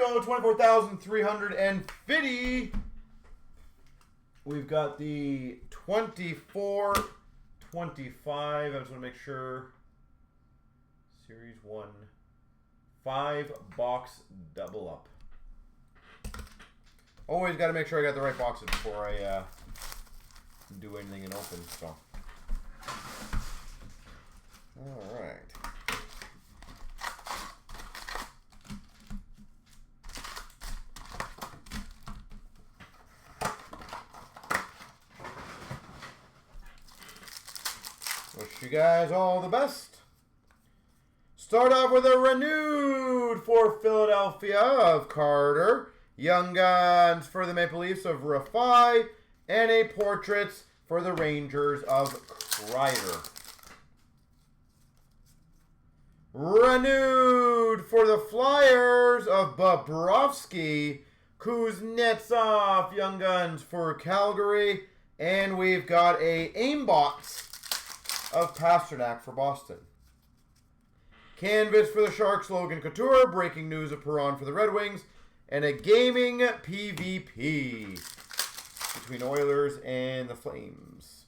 go, 24,350. We've got the 24, 25. I just want to make sure. Series 1. 5-box double up. Always got to make sure I got the right boxes before I do anything in open. So, all right. Wish you guys all the best. Start off with a renewed for Philadelphia of Carter. Young Guns for the Maple Leafs of Rafai. And a Portraits for the Rangers of Kreider. Renewed for the Flyers of Bobrovsky. Kuznetsov, Young Guns for Calgary. And we've got a aimbot of Pasternak for Boston. Canvas for the Sharks, Logan Couture. Breaking news of Perron for the Red Wings. And a gaming PvP between Oilers and the Flames.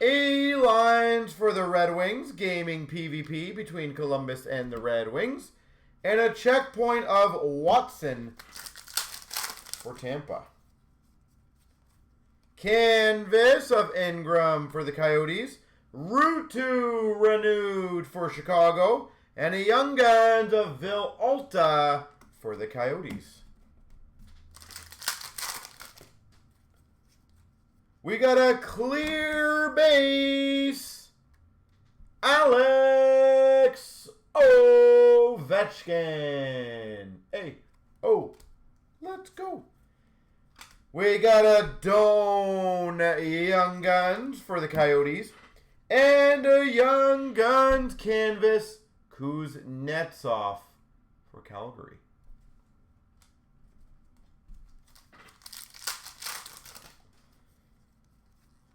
A-lines for the Red Wings. Gaming PvP between Columbus and the Red Wings. And a checkpoint of Watson for Tampa. Canvas of Ingram for the Coyotes. Route 2 renewed for Chicago. And a Young Guns of Vil Alta for the Coyotes. We got a clear base. Alex Ovechkin. Hey, oh, let's go. We got a Doan Young Guns for the Coyotes. And a Young Guns canvas, Kuznetsov for Calgary.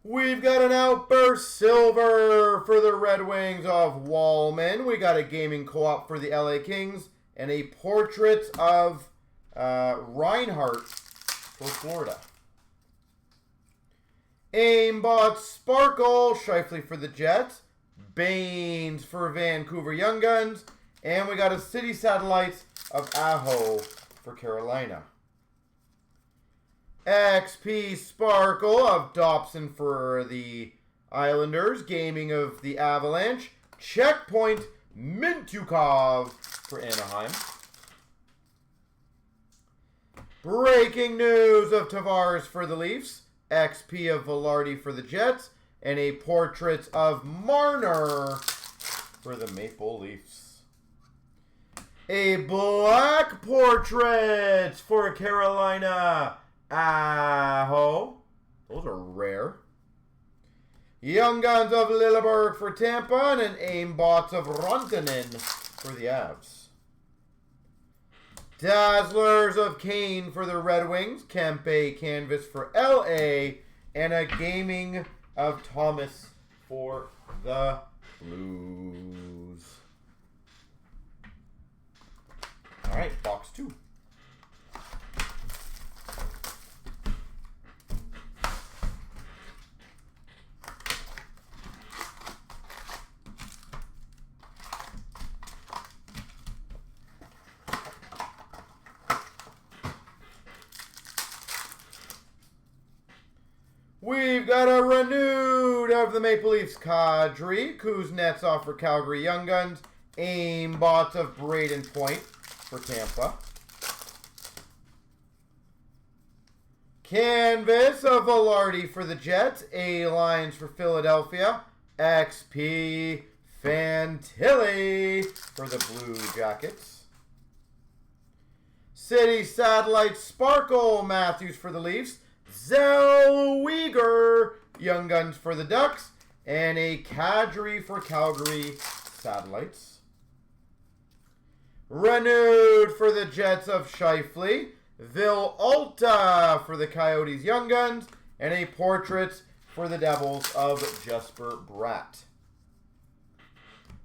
We've got an Outburst Silver for the Red Wings of Wallman. We got a Gaming Co-op for the LA Kings. And a Portrait of Reinhardt for Florida. Aimbot Sparkle, Scheifele for the Jets. Baines for Vancouver Young Guns. And we got a City Satellites of Aho for Carolina. XP Sparkle of Dobson for the Islanders. Gaming of the Avalanche. Checkpoint Mintyukov for Anaheim. Breaking news of Tavares for the Leafs. XP of Velarde for the Jets. And a Portrait of Marner for the Maple Leafs. A Black Portrait for Carolina. Aho. Those are rare. Young Guns of Lilleberg for Tampa. And an Aimbot of Rantanen for the Avs. Dazzlers of Kane for the Red Wings. Kempe canvas for LA. And a Gaming of Thomas for the Blues. All right, box 2. We've got a renewed of the Maple Leafs Kadri. Kuznetsov for Calgary Young Guns. Aimbot of Braden Point for Tampa. Canvas of Velarde for the Jets. A-lines for Philadelphia. XP Fantilli for the Blue Jackets. City Satellite Sparkle Matthews for the Leafs. Zellweger Young Guns for the Ducks. And a Kadri for Calgary Satellites. Renewed for the Jets of Scheifele. Vil Alta for the Coyotes Young Guns. And a Portrait for the Devils of Jesper Bratt.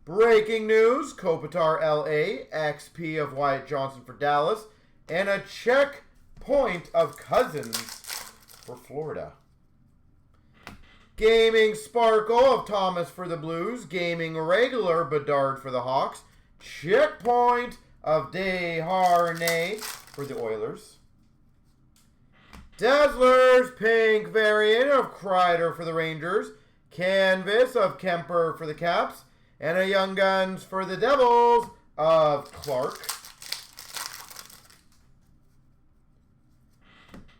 Breaking news, Kopitar LA. XP of Wyatt Johnson for Dallas. and a checkpoint of Cousins for Florida. Gaming Sparkle of Thomas for the Blues. Gaming Regular Bedard for the Hawks. Checkpoint of Desharnais for the Oilers. Dazzlers Pink variant of Kreider for the Rangers. Canvas of Kemper for the Caps. And a Young Guns for the Devils of Clark.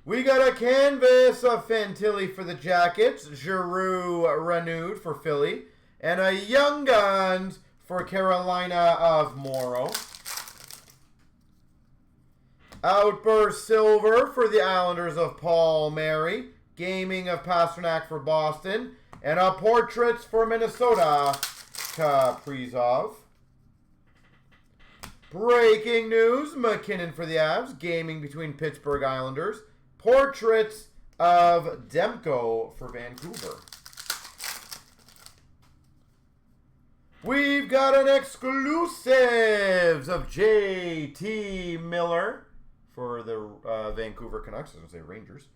We got a canvas of Fantilli for the Jackets, Giroux renewed for Philly, and a Young Guns for Carolina of Morrow. Outburst Silver for the Islanders of Paul Mary, Gaming of Pasternak for Boston, and a Portraits for Minnesota, Kaprizov. Breaking news, McKinnon for the Avs, Gaming between Pittsburgh Islanders. Portraits of Demko for Vancouver. We've got an exclusives of J.T. Miller for the Vancouver Canucks. I was going to say Rangers.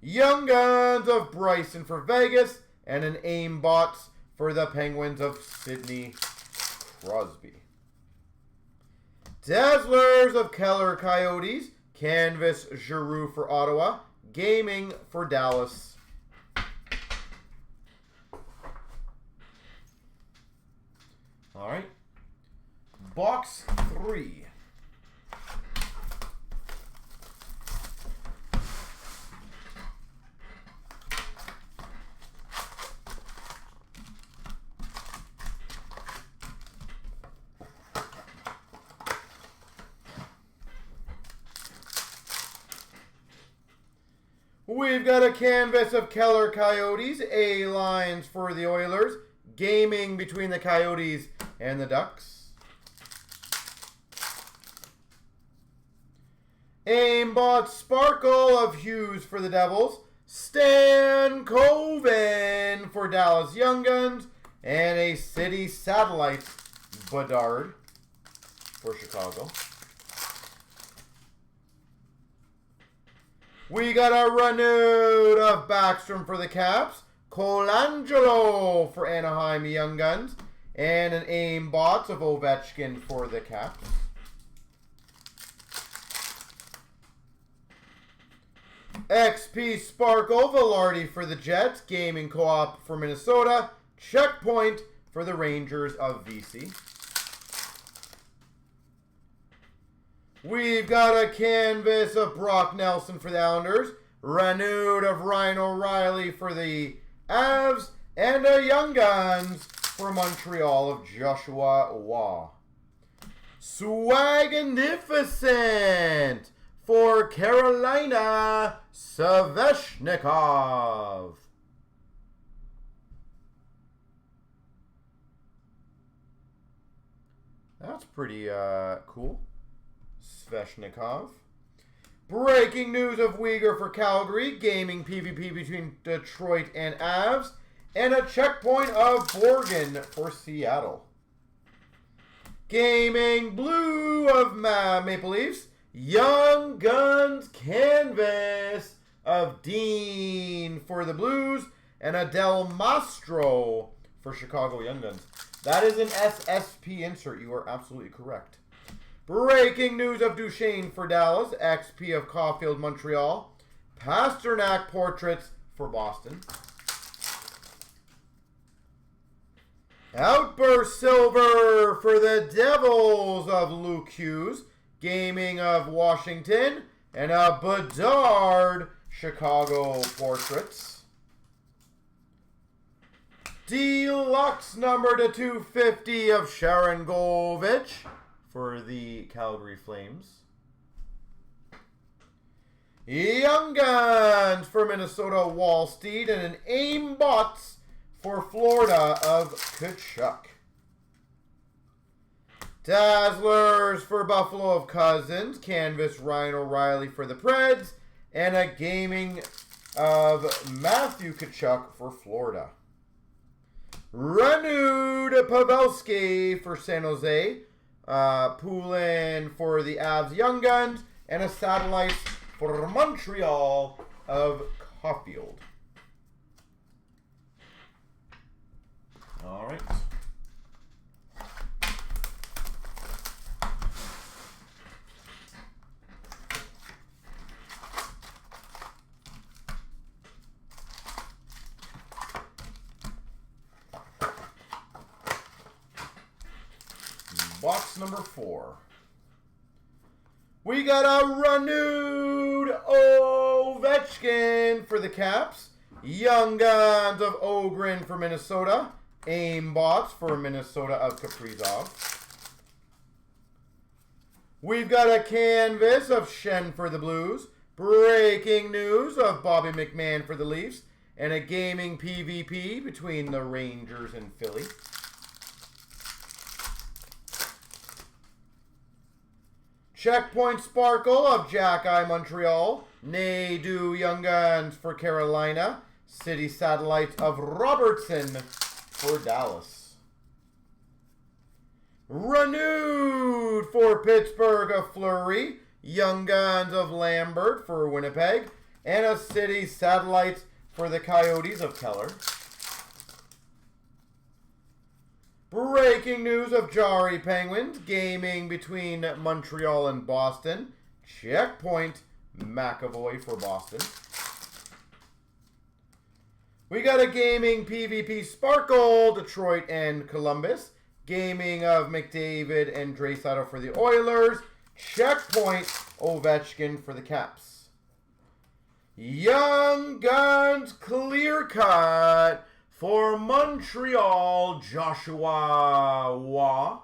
Young Guns of Bryson for Vegas. And an Aimbots for the Penguins of Sidney Crosby. Dazzlers of Keller Coyotes. Canvas Giroux for Ottawa. Gaming for Dallas. All right. Box 3. We've got a canvas of Keller Coyotes, A-lines for the Oilers, Gaming between the Coyotes and the Ducks. Aimbot Sparkle of Hughes for the Devils, Stan Coven for Dallas Young Guns, and a City Satellite Bedard for Chicago. We got a renewed of Backstrom for the Caps, Colangelo for Anaheim Young Guns, and an Aimbots of Ovechkin for the Caps. XP Sparkle Velarde for the Jets, Gaming Co-op for Minnesota, Checkpoint for the Rangers of VC. We've got a canvas of Brock Nelson for the Islanders, renewed of Ryan O'Reilly for the Avs, and a Young Guns for Montreal of Joshua Waugh. Swagnificent for Carolina, Sveshnikov. That's pretty cool. Sveshnikov. Breaking news of Uyghur for Calgary. Gaming PvP between Detroit and Avs. And a checkpoint of Borgen for Seattle. Gaming blue of Maple Leafs. Young Guns canvas of Dean for the Blues. And a Del Mastro for Chicago Young Guns. That is an SSP insert. You are absolutely correct. Breaking news of Duchesne for Dallas. XP of Caulfield, Montreal. Pasternak Portraits for Boston. Outburst Silver for the Devils of Luke Hughes. Gaming of Washington. And a Bedard Chicago Portraits. Deluxe number to 250 of Sharon Govich for the Calgary Flames. Young Guns for Minnesota Wallsteed, and an Aimbots for Florida of Kachuk. Dazzlers for Buffalo of Cousins, canvas Ryan O'Reilly for the Preds, and a Gaming of Matthew Kachuk for Florida. Renewed Pavelski for San Jose. Poulin for the Avs Young Guns, and a satellite for Montreal of Caulfield. All right. Box number 4. We got a renewed Ovechkin for the Caps. Young Guns of Ogren for Minnesota. Aimbots for Minnesota of Kaprizov. We've got a canvas of Shen for the Blues. Breaking news of Bobby McMahon for the Leafs. And a gaming PvP between the Rangers and Philly. Checkpoint Sparkle of Jack I Montreal. Nadeau Young Guns for Carolina. City Satellites of Robertson for Dallas. Renewed for Pittsburgh of Fleury. Young Guns of Lambert for Winnipeg. And a City Satellites for the Coyotes of Keller. Breaking news of Jari Penguins. Gaming between Montreal and Boston. Checkpoint McAvoy for Boston. We got a gaming PvP Sparkle, Detroit and Columbus. Gaming of McDavid and Draisaitl for the Oilers. Checkpoint Ovechkin for the Caps. Young Guns Clear Cut for Montreal, Joshua Waugh.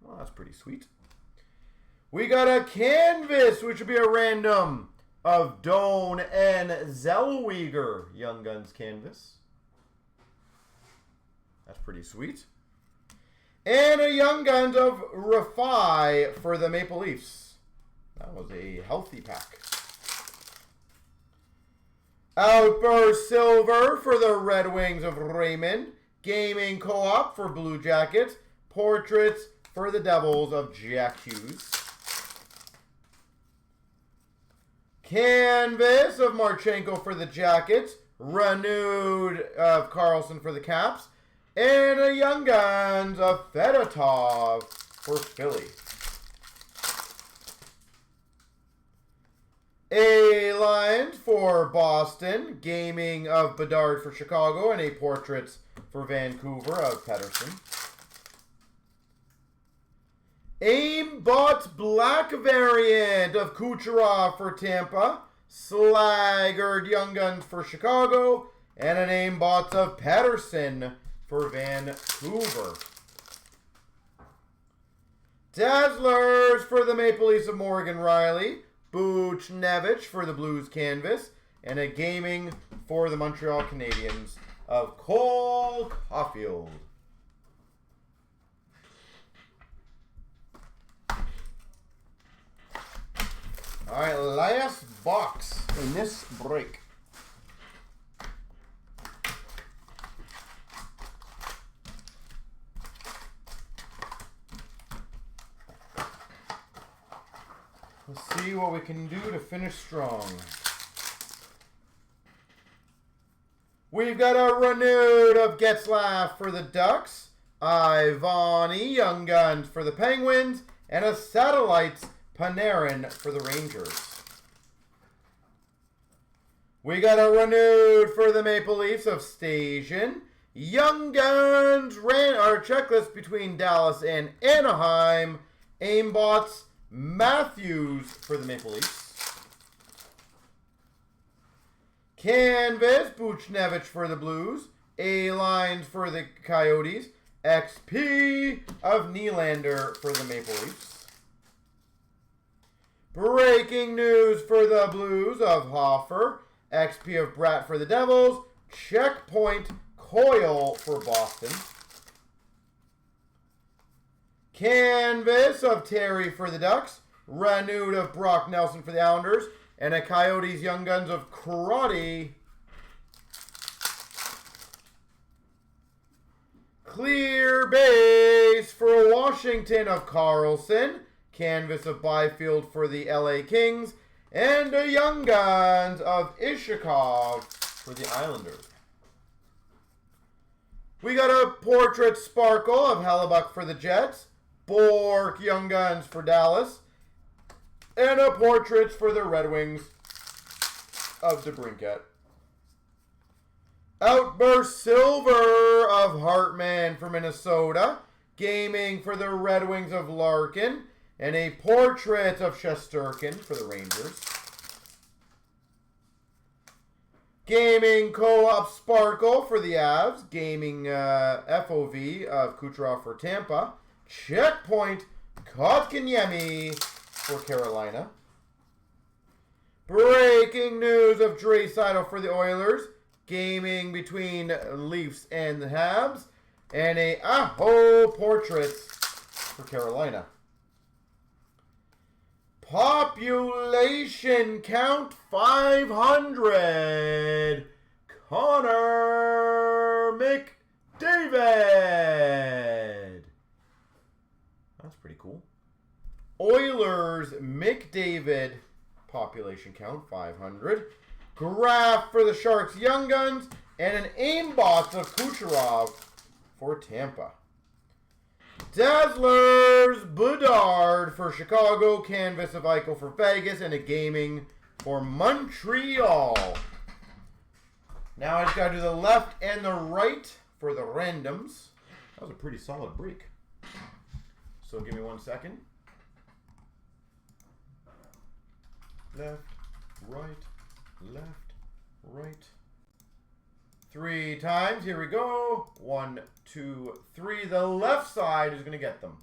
Well, that's pretty sweet. We got a canvas, which would be a random, of Doan and Zellweger. Young Guns canvas. That's pretty sweet. And a Young Guns of Rafai for the Maple Leafs. That was a healthy pack. Outburst Silver for the Red Wings of Raymond. Gaming Co-op for Blue Jackets. Portraits for the Devils of Jack Hughes. Canvas of Marchenko for the Jackets. Renewed of Carlson for the Caps. And a Young Guns of Fedotov for Philly. A-Lines for Boston. Gaming of Bedard for Chicago. And a Portraits for Vancouver of Pettersson. Aimbot Black variant of Kucherov for Tampa. Slaggered Young Guns for Chicago. And an Aimbot of Pettersson for Vancouver. Dazzlers for the Maple Leafs of Morgan Riley. Buchnevich for the Blues canvas. And a gaming for the Montreal Canadiens of Cole Caulfield. All right, last box in this break. Let's see what we can do to finish strong. We've got a renewed of Getzlaf for the Ducks. Ivani Young Guns for the Penguins. And a Satellites Panarin for the Rangers. We got a renewed for the Maple Leafs of Stasian. Young Guns ran our checklist between Dallas and Anaheim. Aimbots Matthews for the Maple Leafs. Canvas Buchnevich for the Blues. A-Lines for the Coyotes. XP of Nylander for the Maple Leafs. Breaking news for the Blues of Hoffer. XP of Bratt for the Devils. Checkpoint Coyle for Boston. Canvas of Terry for the Ducks. Renewed of Brock Nelson for the Islanders. And a Coyotes Young Guns of Crotty. Clear base for Washington of Carlson. canvas of Byfield for the LA Kings, and a Young Guns of Ishikov for the Islanders. We got a portrait sparkle of Hellebuck for the Jets, Bork Young Guns for Dallas, and a portrait for the Red Wings of DeBrincat. Outburst silver of Hartman for Minnesota, gaming for the Red Wings of Larkin, and a portrait of Shesterkin for the Rangers. Gaming co-op sparkle for the Avs, gaming FOV of Kucherov for Tampa, checkpoint Kotkaniemi for Carolina. Breaking news of Draisaitl for the Oilers, gaming between Leafs and the Habs, and a Aho portraits for Carolina. Population count 500. Connor McDavid. That's pretty cool. Oilers McDavid. Population count 500. Graph for the Sharks Young Guns. And an aimbot of Kucherov for Tampa. Dazzlers Bedard for Chicago, canvas of Eichel for Vegas, and a gaming for Montreal. Now I just got to do the left and the right for the randoms. That was a pretty solid break. So give me 1 second. Left, right, left, right. 3 times. Here we go. 1, 2, 3. The left side is going to get them.